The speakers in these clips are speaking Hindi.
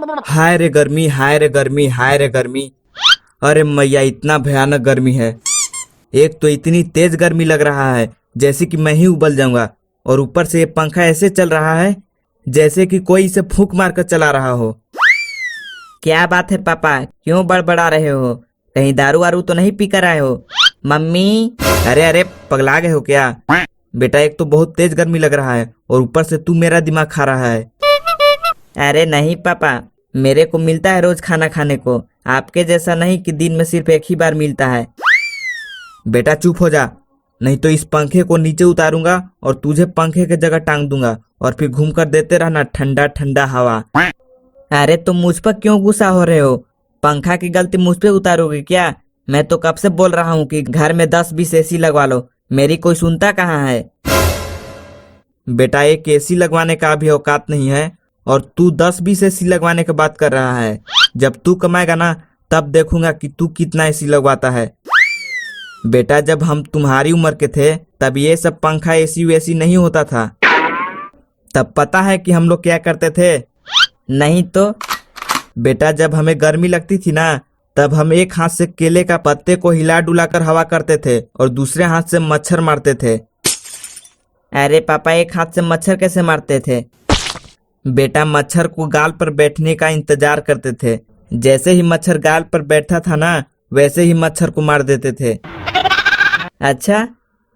हाय रे गर्मी, हाय रे गर्मी, हाय रे गर्मी। अरे मैया, इतना भयानक गर्मी है। एक तो इतनी तेज गर्मी लग रहा है जैसे कि मैं ही उबल जाऊंगा, और ऊपर से ये पंखा ऐसे चल रहा है जैसे कि कोई इसे फूंक मार कर चला रहा हो। क्या बात है पापा, क्यों बड़बड़ा रहे हो? कहीं दारू वारू तो नहीं पी कर आए हो? मम्मी। अरे अरे, पगला गए हो क्या बेटा? एक तो बहुत तेज गर्मी लग रहा है और ऊपर से तू मेरा दिमाग खा रहा है। अरे नहीं पापा, मेरे को मिलता है रोज खाना खाने को, आपके जैसा नहीं कि दिन में सिर्फ एक ही बार मिलता है। बेटा चुप हो जा, नहीं तो इस पंखे को नीचे उतारूंगा और तुझे पंखे की जगह टांग दूंगा और फिर घूम कर देते रहना ठंडा ठंडा हवा। अरे तुम मुझ पर क्यों गुस्सा हो रहे हो? पंखा की गलती मुझ पे उतारोगे क्या? मैं तो कब से बोल रहा हूँ कि घर में 10-20 एसी लगवा लो, मेरी कोई सुनता कहाँ है। बेटा, एक एसी लगवाने का भी औकात नहीं है और तू 10-20 एसी लगवाने की बात कर रहा है। जब तू कमाएगा ना तब देखूंगा कि तू कितना एसी लगवाता है। बेटा, जब हम तुम्हारी उम्र के थे तब ये सब पंखा एसी वैसी नहीं होता था। तब पता है कि हम लोग क्या करते थे? नहीं तो। बेटा, जब हमें गर्मी लगती थी ना तब हम एक हाथ से केले का पत्ते को हिला डुला कर हवा करते थे और दूसरे हाथ से मच्छर मारते थे। अरे पापा, एक हाथ से मच्छर कैसे मारते थे? बेटा, मच्छर को गाल पर बैठने का इंतजार करते थे। जैसे ही मच्छर गाल पर बैठता था ना वैसे ही मच्छर को मार देते थे। अच्छा,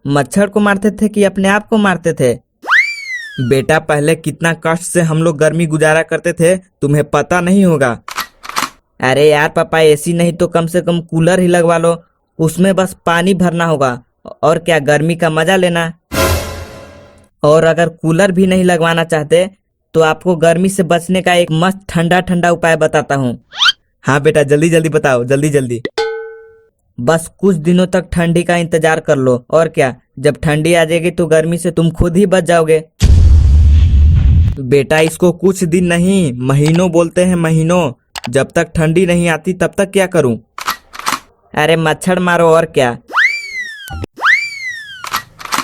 मच्छर को मारते थे कि अपने आप को मारते थे? बेटा, पहले कितना कष्ट से हम लोग गर्मी गुजारा करते थे तुम्हें पता नहीं होगा। अरे यार पापा, एसी नहीं तो कम से कम कूलर ही लगवा लो, उसमें बस पानी भरना होगा और क्या, गर्मी का मजा लेना। और अगर कूलर भी नहीं लगवाना चाहते तो आपको गर्मी से बचने का एक मस्त ठंडा ठंडा उपाय बताता हूँ। हाँ बेटा, जल्दी जल्दी बताओ, जल्दी जल्दी। बस कुछ दिनों तक ठंडी का इंतजार कर लो, और क्या, जब ठंडी आ जाएगी तो गर्मी से तुम खुद ही बच जाओगे। बेटा, इसको कुछ दिन नहीं महीनों बोलते हैं, महीनों। जब तक ठंडी नहीं आती तब तक क्या करूं? अरे मच्छर मारो, और क्या।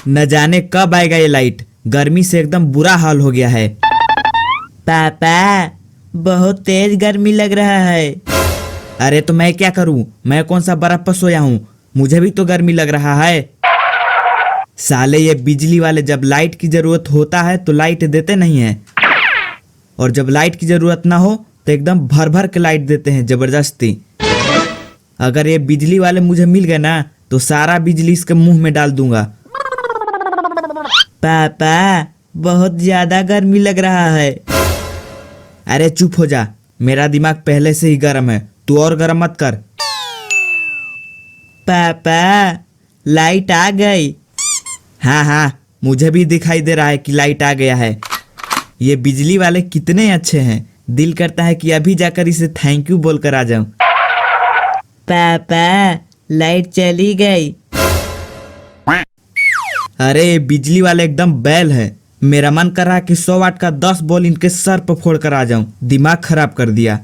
न जाने कब आएगा ये लाइट, गर्मी से एकदम बुरा हाल हो गया है। पापा, बहुत तेज गर्मी लग रहा है। अरे तो मैं क्या करूं? मैं कौन सा बर्फ पर सोया हूं? मुझे भी तो गर्मी लग रहा है। साले ये बिजली वाले जब लाइट की जरूरत होता है तो लाइट देते नहीं है, और जब लाइट की जरूरत ना हो तो एकदम भर भर के लाइट देते हैं जबरदस्ती। अगर ये बिजली वाले मुझे मिल गए ना तो सारा बिजली इसके मुंह में डाल दूंगा। पापा, बहुत ज्यादा गर्मी लग रहा है। अरे चुप हो जा, मेरा दिमाग पहले से ही गर्म है, तू और गर्म मत कर। पापा, लाइट आ गई। हाँ हाँ, मुझे भी दिखाई दे रहा है कि लाइट आ गया है। ये बिजली वाले कितने अच्छे हैं, दिल करता है कि अभी जाकर इसे थैंक यू बोलकर आ जाऊं। पापा, लाइट चली गई। अरे बिजली वाले एकदम बैल है, मेरा मन कर रहा है कि 100 वाट का 10 बॉल इनके सर पर फोड़ कर आ जाऊं। दिमाग खराब कर दिया।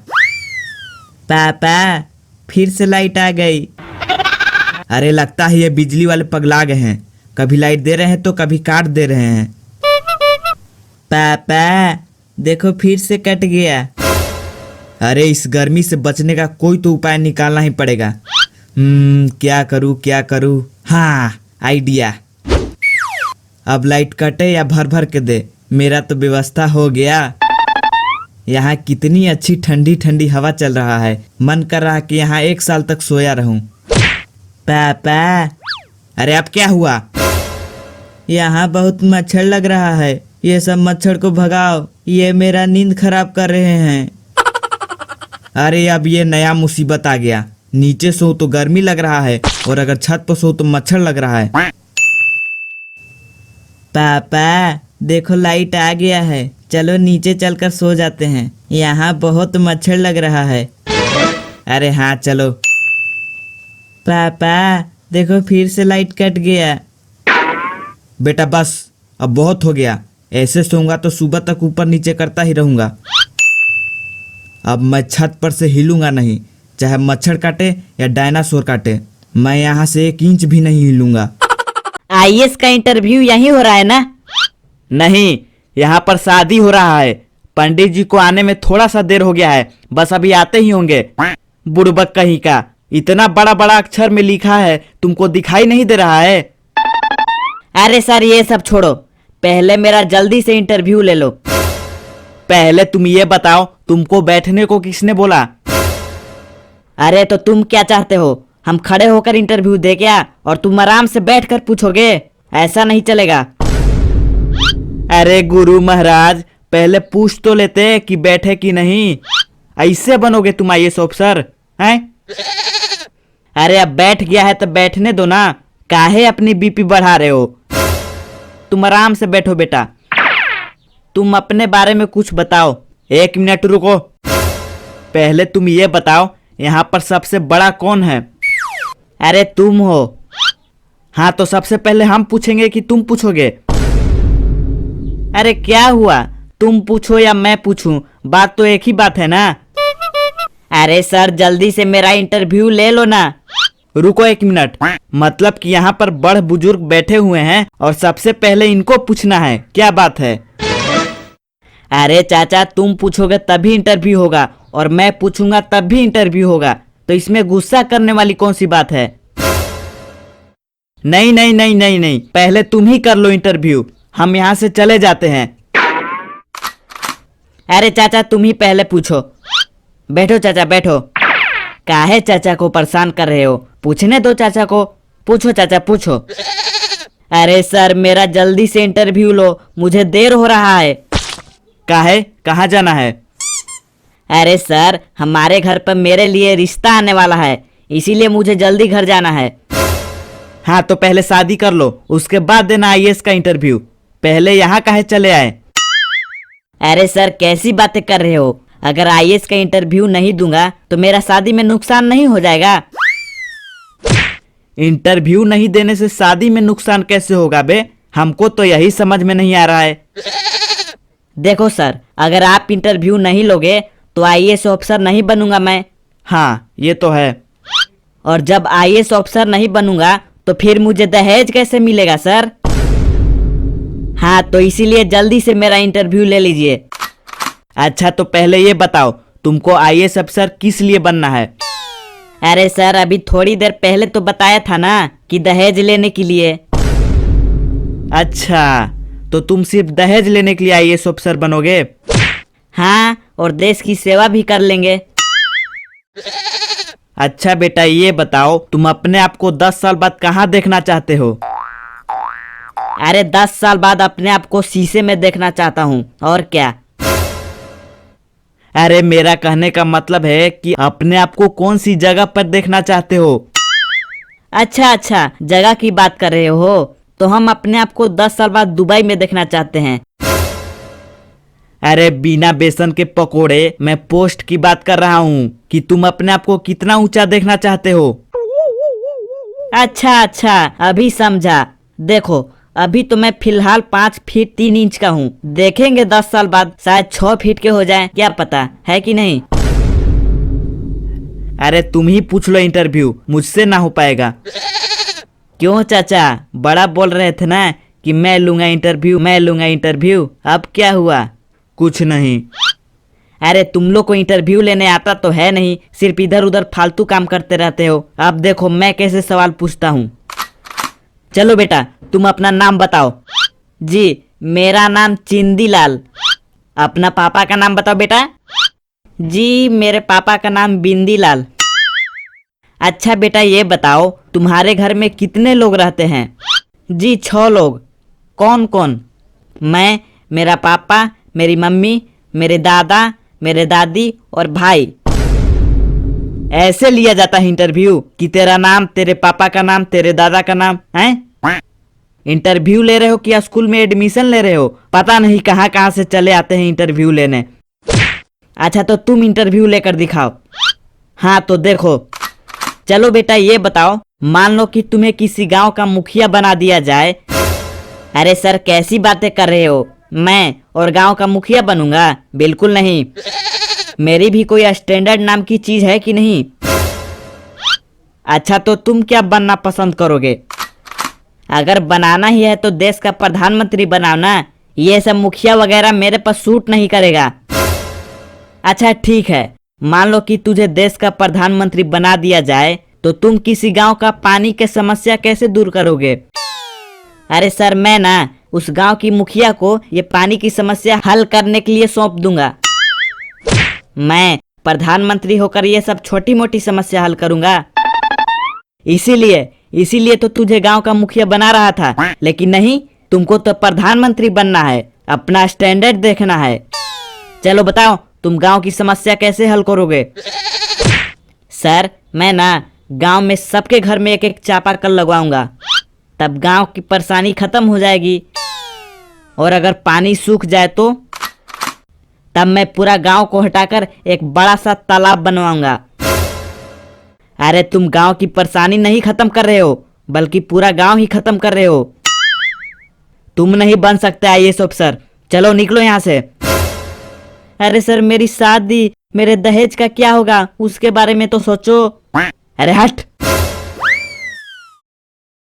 पापा, फिर से लाइट आ गई। अरे लगता है ये बिजली वाले पगला गए हैं, कभी लाइट दे रहे हैं तो कभी काट दे रहे हैं। पापा, देखो फिर से कट गया। अरे इस गर्मी से बचने का कोई तो उपाय निकालना ही पड़ेगा। क्या करूं क्या करूं? हाँ, आइडिया। अब लाइट कटे या भर भर के दे, मेरा तो व्यवस्था हो गया। यहाँ कितनी अच्छी ठंडी ठंडी हवा चल रहा है, मन कर रहा है कि यहाँ 1 साल तक सोया रहूं। पापा, अरे अब क्या हुआ? यहाँ बहुत मच्छर लग रहा है, ये सब मच्छर को भगाओ, ये मेरा नींद खराब कर रहे हैं। अरे अब ये नया मुसीबत आ गया, नीचे सो तो गर्मी लग रहा है और अगर छत पर सो तो मच्छर लग रहा है। पापा, देखो लाइट आ गया है, चलो नीचे चलकर सो जाते हैं, यहाँ बहुत मच्छर लग रहा है। अरे हाँ चलो। पापा, देखो फिर से लाइट कट गया। बेटा बस, अब बहुत हो गया, ऐसे सोऊंगा तो सुबह तक ऊपर नीचे करता ही रहूंगा। अब मैं छत पर से हिलूंगा नहीं, चाहे मच्छर काटे या डायनासोर काटे, मैं यहाँ से 1 इंच भी नहीं हिलूंगा। आईएएस का इंटरव्यू यहीं हो रहा है ना? नहीं, यहाँ पर शादी हो रहा है, पंडित जी को आने में थोड़ा सा देर हो गया है, बस अभी आते ही होंगे। बुड़बक कहीं का, इतना बड़ा बड़ा अक्षर में लिखा है, तुमको दिखाई नहीं दे रहा है? अरे सर ये सब छोड़ो, पहले मेरा जल्दी से इंटरव्यू ले लो। पहले तुम ये बताओ, तुमको बैठने को किसने बोला? अरे तो तुम क्या चाहते हो, हम खड़े होकर इंटरव्यू दे क्या और तुम आराम से बैठकर पूछोगे? ऐसा नहीं चलेगा। अरे गुरु महाराज, पहले पूछ तो लेते कि बैठे कि नहीं। ऐसे बनोगे तुम आईएएस ऑफिसर हैं? अरे अब बैठ गया है तो बैठने दो ना, काहे अपनी बीपी बढ़ा रहे हो? तुम आराम से बैठो बेटा। तुम अपने बारे में कुछ बताओ। 1 मिनट रुको। पहले तुम ये बताओ, यहाँ पर सबसे बड़ा कौन है? अरे तुम हो। हाँ तो सबसे पहले हम पूछेंगे कि तुम पूछोगे? अरे क्या हुआ, तुम पूछो या मैं पूछूं, बात तो एक ही बात है ना। अरे सर जल्दी से मेरा इंटरव्यू ले लो ना। रुको 1 मिनट। मतलब कि यहाँ पर बड़ बुजुर्ग बैठे हुए हैं और सबसे पहले इनको पूछना है, क्या बात है? अरे चाचा तुम पूछोगे तभी इंटरव्यू होगा और मैं पूछूंगा तब भी इंटरव्यू होगा, तो इसमें गुस्सा करने वाली कौन सी बात है? नहीं नहीं नहीं नहीं नहीं, पहले तुम ही कर लो इंटरव्यू, हम यहाँ से चले जाते हैं। अरे चाचा तुम ही पहले पूछो। बैठो चाचा बैठो। काहे चाचा को परेशान कर रहे हो, पूछने दो चाचा को। पूछो चाचा पूछो। अरे सर मेरा जल्दी से इंटरव्यू लो, मुझे देर हो रहा है। काहे, कहाँ जाना है? अरे सर हमारे घर पर मेरे लिए रिश्ता आने वाला है, इसीलिए मुझे जल्दी घर जाना है। हाँ तो पहले शादी कर लो, उसके बाद देना आईएएस का इंटरव्यू। पहले यहाँ काहे चले आए? अरे सर कैसी बातें कर रहे हो, अगर आईएएस का इंटरव्यू नहीं दूंगा तो मेरा शादी में नुकसान नहीं हो जाएगा? इंटरव्यू नहीं देने से शादी में नुकसान कैसे होगा बे? हमको तो यही समझ में नहीं आ रहा है। देखो सर, अगर आप इंटरव्यू नहीं लोगे तो आईएएस ऑफिसर नहीं बनूंगा मैं। हाँ ये तो है। और जब आईएएस ऑफिसर नहीं बनूंगा तो फिर मुझे दहेज कैसे मिलेगा सर? हाँ तो इसीलिए जल्दी से मेरा इंटरव्यू ले लीजिए। अच्छा तो पहले ये बताओ, तुमको आईएएस अफसर किस लिए बनना है? अरे सर अभी थोड़ी देर पहले तो बताया था ना कि दहेज लेने के लिए। अच्छा तो तुम सिर्फ दहेज लेने के लिए आईएएस अफसर बनोगे? हाँ और देश की सेवा भी कर लेंगे। अच्छा बेटा ये बताओ, तुम अपने आप को 10 साल बाद कहाँ देखना चाहते हो? अरे 10 साल बाद अपने आप को शीशे में देखना चाहता हूँ, और क्या। अरे मेरा कहने का मतलब है कि अपने आप को कौन सी जगह पर देखना चाहते हो? अच्छा जगह की बात कर रहे हो, तो हम अपने आप को 10 साल बाद दुबई में देखना चाहते हैं। अरे बिना बेसन के पकोड़े, मैं पोस्ट की बात कर रहा हूँ कि तुम अपने आप को कितना ऊंचा देखना चाहते हो। अच्छा अभी समझा। देखो अभी तो मैं फिलहाल 5 फीट 3 इंच का हूँ, देखेंगे 10 साल बाद शायद 6 फीट के हो जाएं, क्या पता है कि नहीं। अरे तुम ही पूछ लो इंटरव्यू, मुझसे ना हो पाएगा। क्यों चाचा, बड़ा बोल रहे थे ना कि मैं लूंगा इंटरव्यू, अब क्या हुआ? कुछ नहीं। अरे तुम लोग को इंटरव्यू लेने आता तो है नहीं, सिर्फ इधर उधर फालतू काम करते रहते हो। अब देखो मैं कैसे सवाल पूछता हूँ। चलो बेटा तुम अपना नाम बताओ। जी मेरा नाम चिंदीलाल। अपना पापा का नाम बताओ बेटा। जी मेरे पापा का नाम बिंदीलाल। अच्छा बेटा ये बताओ, तुम्हारे घर में कितने लोग रहते हैं? जी 6 लोग। कौन कौन? मैं, मेरा पापा, मेरी मम्मी, मेरे दादा, मेरे दादी और भाई। ऐसे लिया जाता है इंटरव्यू कि तेरा नाम, तेरे पापा का नाम, तेरे दादा का नाम है? इंटरव्यू ले रहे हो कि स्कूल में एडमिशन ले रहे हो? पता नहीं कहाँ कहाँ से चले आते हैं इंटरव्यू लेने। अच्छा तो तुम इंटरव्यू लेकर दिखाओ। हाँ तो देखो। चलो बेटा ये बताओ, मान लो कि तुम्हें किसी गांव का मुखिया बना दिया जाए। अरे सर कैसी बातें कर रहे हो, मैं और गांव का मुखिया बनूंगा? बिल्कुल नहीं। मेरी भी कोई स्टैंडर्ड नाम की चीज है कि नहीं? अच्छा तो तुम क्या बनना पसंद करोगे? अगर बनाना ही है तो देश का प्रधानमंत्री बनाओ ना, ये सब मुखिया वगैरह मेरे पास सूट नहीं करेगा। अच्छा ठीक है, मान लो कि तुझे देश का प्रधानमंत्री बना दिया जाए तो तुम किसी गांव का पानी के समस्या कैसे दूर करोगे? अरे सर, मैं ना उस गांव की मुखिया को ये पानी की समस्या हल करने के लिए सौंप दूंगा। मैं प्रधानमंत्री होकर ये सब छोटी मोटी समस्या हल करूंगा। इसीलिए तो तुझे गांव का मुखिया बना रहा था, लेकिन नहीं, तुमको तो प्रधानमंत्री बनना है, अपना स्टैंडर्ड देखना है। चलो बताओ, तुम गांव की समस्या कैसे हल करोगे? सर, मैं ना गांव में सबके घर में एक एक चापाकल लगवाऊंगा, तब गांव की परेशानी खत्म हो जाएगी। और अगर पानी सूख जाए तो तब मैं पूरा गांव को हटाकर एक बड़ा सा तालाब बनवाऊंगा। अरे तुम गांव की परेशानी नहीं खत्म कर रहे हो, बल्कि पूरा गांव ही खत्म कर रहे हो। तुम नहीं बन सकते आईएएस अफसर, चलो निकलो यहाँ से। अरे सर, मेरी शादी, मेरे दहेज का क्या होगा, उसके बारे में तो सोचो। अरे हट।